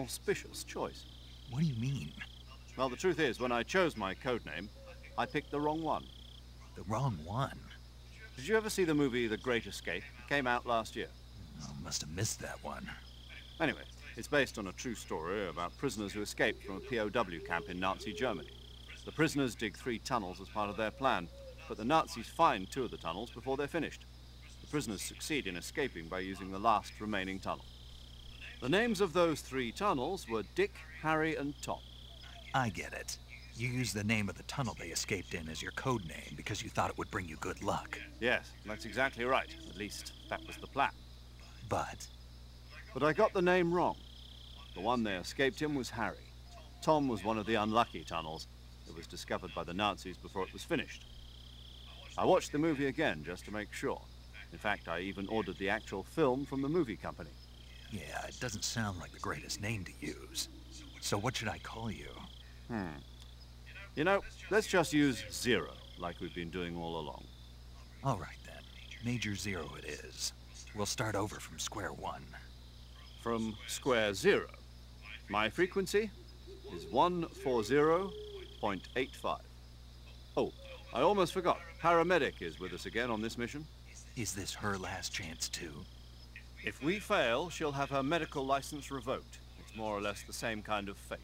auspicious choice. What do you mean? Well, the truth is, when I chose my codename, I picked the wrong one. The wrong one? Did you ever see the movie The Great Escape? It came out last year. Oh, must have missed that one. Anyway, it's based on a true story about prisoners who escaped from a POW camp in Nazi Germany. The prisoners dig 3 tunnels as part of their plan, but the Nazis find 2 of the tunnels before they're finished. The prisoners succeed in escaping by using the last remaining tunnel. The names of those 3 tunnels were Dick, Harry, and Tom. I get it. You used the name of the tunnel they escaped in as your code name because you thought it would bring you good luck. Yes, that's exactly right. At least, that was the plan. But I got the name wrong. The one they escaped in was Harry. Tom was one of the unlucky tunnels. It was discovered by the Nazis before it was finished. I watched the movie again just to make sure. In fact, I even ordered the actual film from the movie company. yeah, it doesn't sound like the greatest name to use. So what should I call you? You know, let's just use Zero, like we've been doing all along. All right then. Major Zero it is. We'll start over from square one. From square 0. My frequency is 140.85. Oh, I almost forgot. Paramedic is with us again on this mission. Is this her last chance too? If we fail, she'll have her medical license revoked. It's more or less the same kind of fate.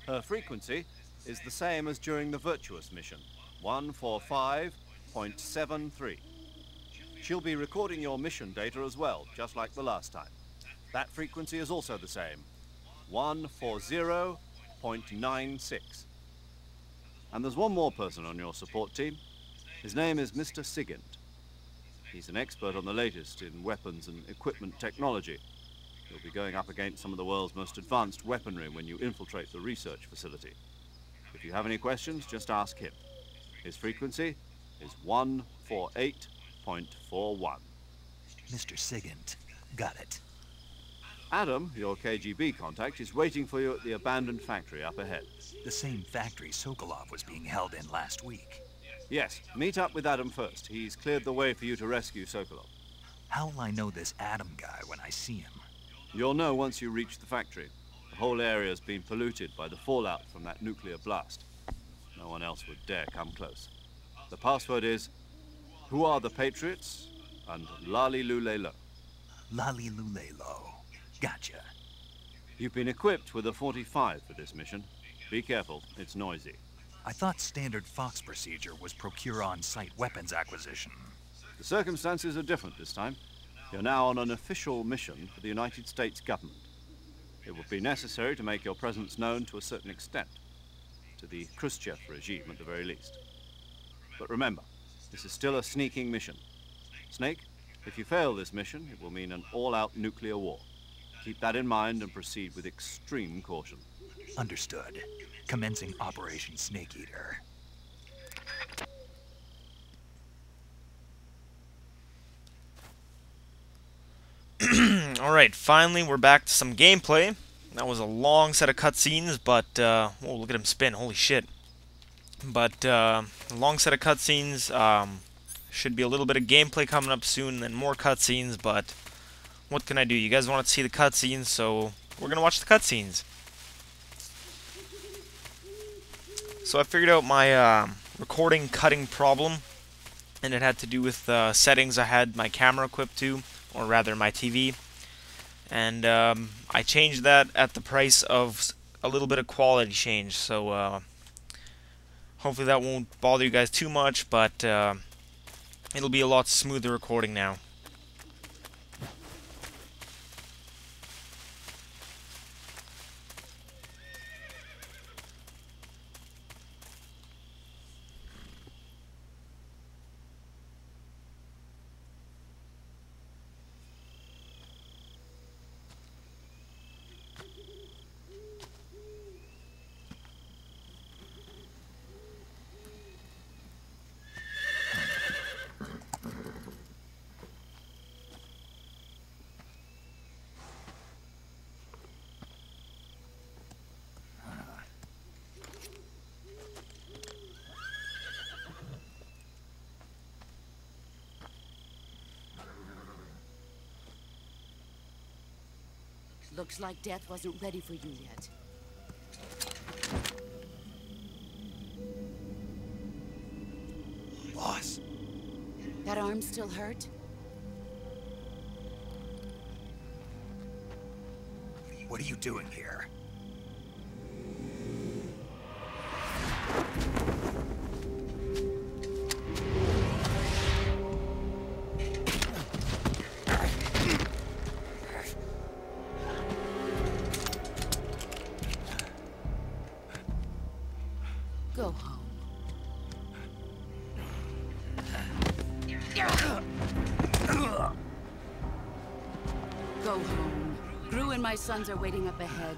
Her frequency is the same as during the Virtuous mission, 145.73. She'll be recording your mission data as well, just like the last time. That frequency is also the same, 140.96. And there's one more person on your support team. His name is Mr. Sigint. He's an expert on the latest in weapons and equipment technology. You'll be going up against some of the world's most advanced weaponry when you infiltrate the research facility. If you have any questions, just ask him. His frequency is 148.41. Mr. Sigint. Got it. Adam, your KGB contact, is waiting for you at the abandoned factory up ahead. The same factory Sokolov was being held in last week. Yes, meet up with Adam first. He's cleared the way for you to rescue Sokolov. How will I know this Adam guy when I see him? You'll know once you reach the factory. The whole area's been polluted by the fallout from that nuclear blast. No one else would dare come close. The password is, "Who are the Patriots?" and "Lali Lulelo." Lali Lulelo. Gotcha. You've been equipped with a 45 for this mission. Be careful, it's noisy. I thought standard Fox procedure was procure on-site weapons acquisition. The circumstances are different this time. You're now on an official mission for the United States government. It will be necessary to make your presence known to a certain extent, to the Khrushchev regime at the very least. But remember, this is still a sneaking mission. Snake, if you fail this mission, it will mean an all-out nuclear war. Keep that in mind and proceed with extreme caution. Understood. Commencing Operation Snake Eater. Alright, finally we're back to some gameplay. That was a long set of cutscenes, but, oh, look at him spin, holy shit. But, a long set of cutscenes, should be a little bit of gameplay coming up soon, then more cutscenes, but what can I do? You guys want to see the cutscenes, so we're gonna watch the cutscenes. So I figured out my, recording cutting problem, and it had to do with settings I had my camera equipped to, or rather my TV, and I changed that at the price of a little bit of quality change, so hopefully that won't bother you guys too much, but it'll be a lot smoother recording now. Looks like death wasn't ready for you yet. Boss. That arm still hurt? What are you doing here? Go home. Go home. Gru and my sons are waiting up ahead.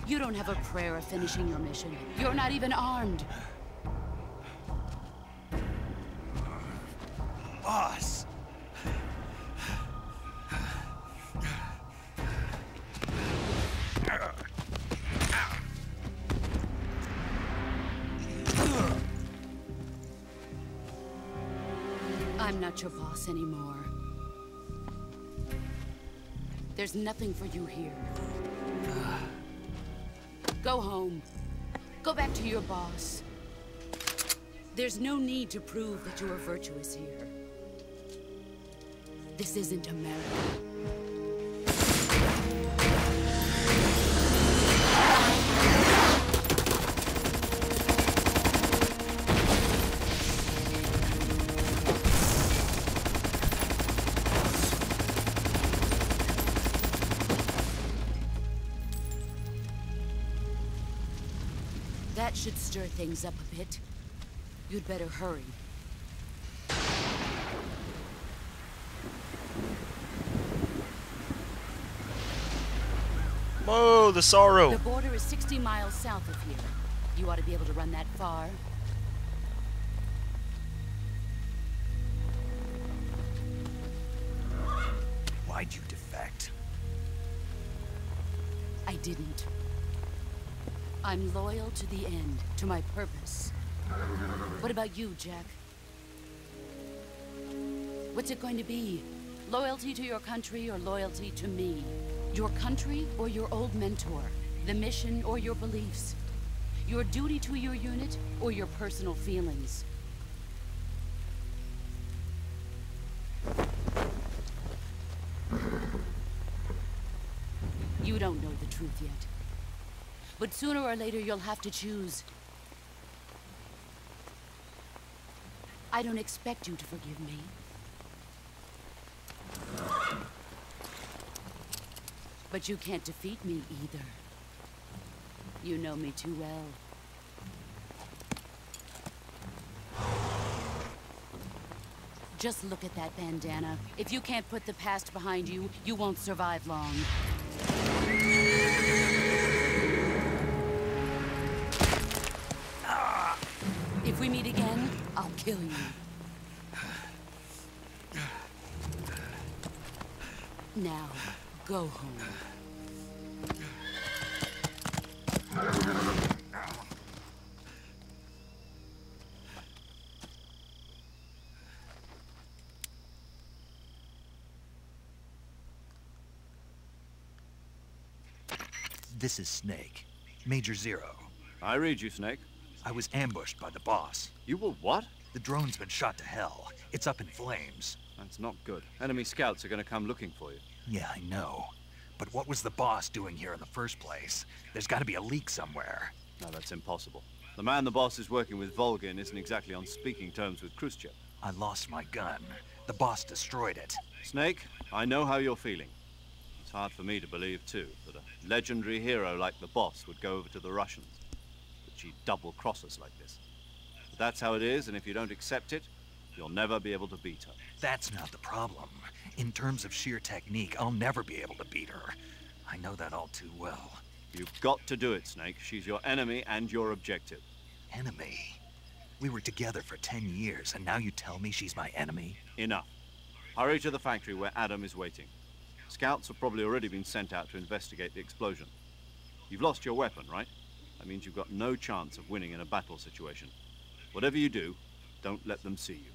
You don't have a prayer of finishing your mission. You're not even armed. Boss! I'm not your boss anymore. There's nothing for you here. Go home. Go back to your boss. There's no need to prove that you are virtuous here. This isn't America. That should stir things up a bit. You'd better hurry. Whoa, the sorrow. The border is 60 miles south of here. You ought to be able to run that far. Why'd you defect? I didn't. I'm loyal to the end, to my purpose. What about you, Jack? What's it going to be? Loyalty to your country or loyalty to me? Your country or your old mentor? The mission or your beliefs? Your duty to your unit or your personal feelings? You don't know the truth yet. But sooner or later, you'll have to choose. I don't expect you to forgive me. But you can't defeat me either. You know me too well. Just look at that bandana. If you can't put the past behind you, you won't survive long. If we meet again, I'll kill you. Now, go home. This is Snake. Major Zero. I read you, Snake. I was ambushed by the boss. You were what? The drone's been shot to hell. It's up in flames. That's not good. Enemy scouts are going to come looking for you. Yeah, I know. But what was the boss doing here in the first place? There's got to be a leak somewhere. No, that's impossible. The man the boss is working with, Volgin, isn't exactly on speaking terms with Khrushchev. I lost my gun. The boss destroyed it. Snake, I know how you're feeling. It's hard for me to believe, too, that a legendary hero like the boss would go over to the Russians. That she'd double-cross us like this. But that's how it is, and if you don't accept it, you'll never be able to beat her. That's not the problem. In terms of sheer technique, I'll never be able to beat her. I know that all too well. You've got to do it, Snake. She's your enemy and your objective. Enemy? We were together for 10 years, and now you tell me she's my enemy? Enough. Hurry to the factory where Adam is waiting. Scouts have probably already been sent out to investigate the explosion. You've lost your weapon, right? That means you've got no chance of winning in a battle situation. Whatever you do, don't let them see you.